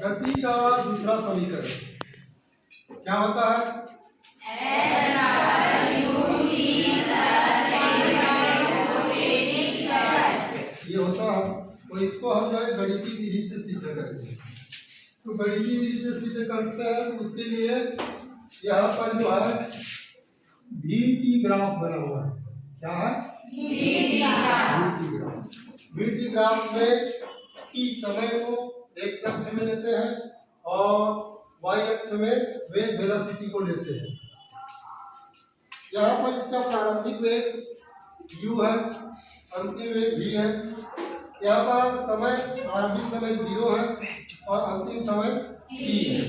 गति का दूसरा समीकरण क्या होता है? ये होता है। तो इसको हम जो है गणितीय विधि से सिद्ध करेंगे। तो गणितीय विधि से सिद्ध करते हैं तो उसके लिए यहाँ पर जो है VT ग्राफ बना हुआ है। क्या है? VT ग्राफ में T समय को x अक्ष में लेते हैं और y अक्ष में वेग वेलोसिटी को लेते हैं। यहाँ पर इसका प्रारंभिक वेग u है, अंतिम वेग v है। यहाँ पर समय प्रारंभिक समय 0 है और अंतिम समय t है।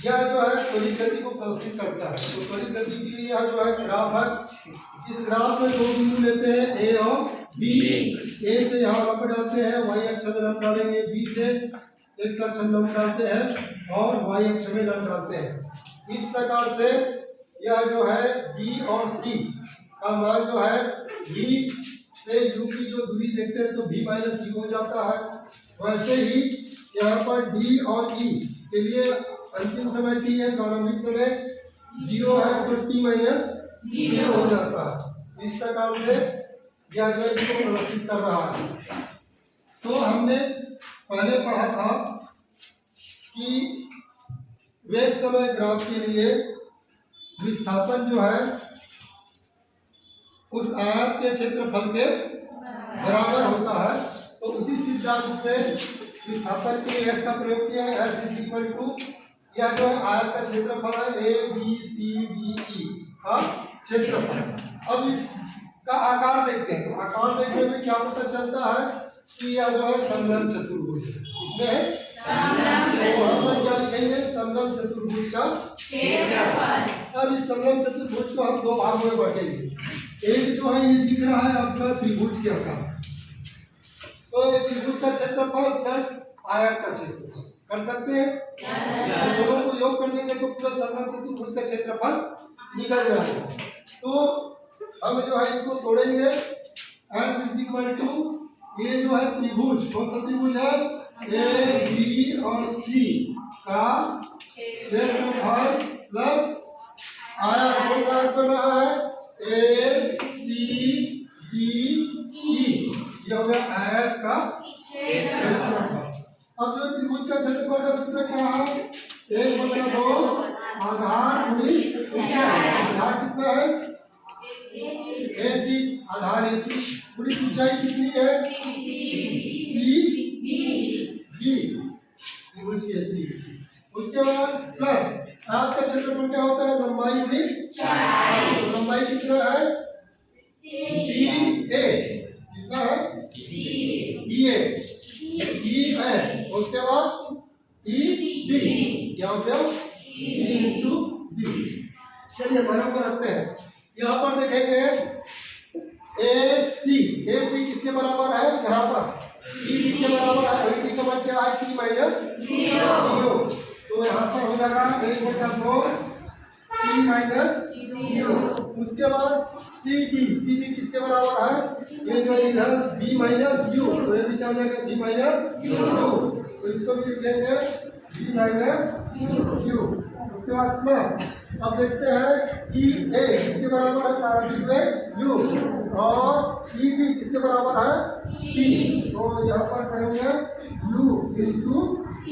यह जो है त्वरित गति को प्रदर्शित करता है। तो त्वरित गति के लिए यह जो है ग्राफ है। इस ग्राफ में दो बिंदु लेते हैं A और B। A से यहाँ लंब डालते हैं, y अक्ष में लंब डालेंगे, B से x अक्ष में लंब डालते हैं और y अक्ष में लंब डालते हैं। इस प्रकार से यह जो है B और C का मान जो है V से U की जो दूरी देखते हैं तो V माइनस U हो जाता है। वैसे ही यहाँ पर D और E के लिए अंतिम समय t है, प्रारंभिक समय 0 है तो t माइनस 0 हो जाता है। इस प्रकार से यह जो है इसको प्रदर्शित कर रहा है। तो हमने पहले पढ़ा था कि वेग समय ग्राफ के लिए विस्थापन जो है उस आयत के क्षेत्रफल के बराबर होता है। तो उसी सिद्धांत से विस्थापन के लिए s का प्रयोग किया है। s इज इक्वल टू यह जो है आयत का क्षेत्रफल है ABCDE का क्षेत्रफल। अब इसका आकार देखते हैं। तो आकार देखने में क्या पता चलता है कि यह जो है समलंब चतुर्भुज है। इसमें समलंब क्या लिखेंगे? समलंब चतुर्भुज का क्षेत्रफल। अब इस समलंब चतुर्भुज को हम दो भागों में बांटेंगे। एक जो है ये दिख रहा है आपका त्रिभुज के आकार। तो त्रिभुज का क्षेत्रफल प्लस आयत का क्षेत्रफल कर सकते हैं। दोनों को योग कर देंगे तो पूरा समलंब चतुर्भुज का क्षेत्रफल निकल जाएगा। तो हम जो है इसको तोड़ेंगे। S इज इक्वल टू ये जो है त्रिभुज, कौन सा त्रिभुज है? A B और C का क्षेत्रफल प्लस आयत। कौन सा आयत बन रहा है? A C D E। ये हो गया आयत का क्षेत्रफल। अब जो त्रिभुज का क्षेत्रफल का सूत्र क्या है? 1/2 आधार गुणित ऊंचाई। आधार कितना है? AC। आधार AC गुणित ऊंचाई कितनी है? B। त्रिभुज की AC। उसके बाद प्लस आयत का क्षेत्रफल क्या होता है? लंबाई गुणित चौड़ाई। लंबाई कितना है? CA। कितना है? EA। उसके बाद ED क्या हो गया? E/D। चलिए मानों को रखते हैं। यहाँ पर देखेंगे AC किसके बराबर है? यहाँ पर ED किसके बराबर है? ED का मान क्या है? T minus 0। तो यहाँ पर हो जाएगा 1/2 T माइनस 0। उसके बाद CB किसके बराबर है? ये जो इधर B माइनस U, तो ये भी क्या हो जाएगा? B minus U। तो इसको भी लिखेंगे B माइनस U। उसके बाद प्लस अब देखते हैं EA किसके बराबर है? प्रारंभिक वेग U और ED किसके बराबर है? T। तो यहाँ पर करेंगे U into T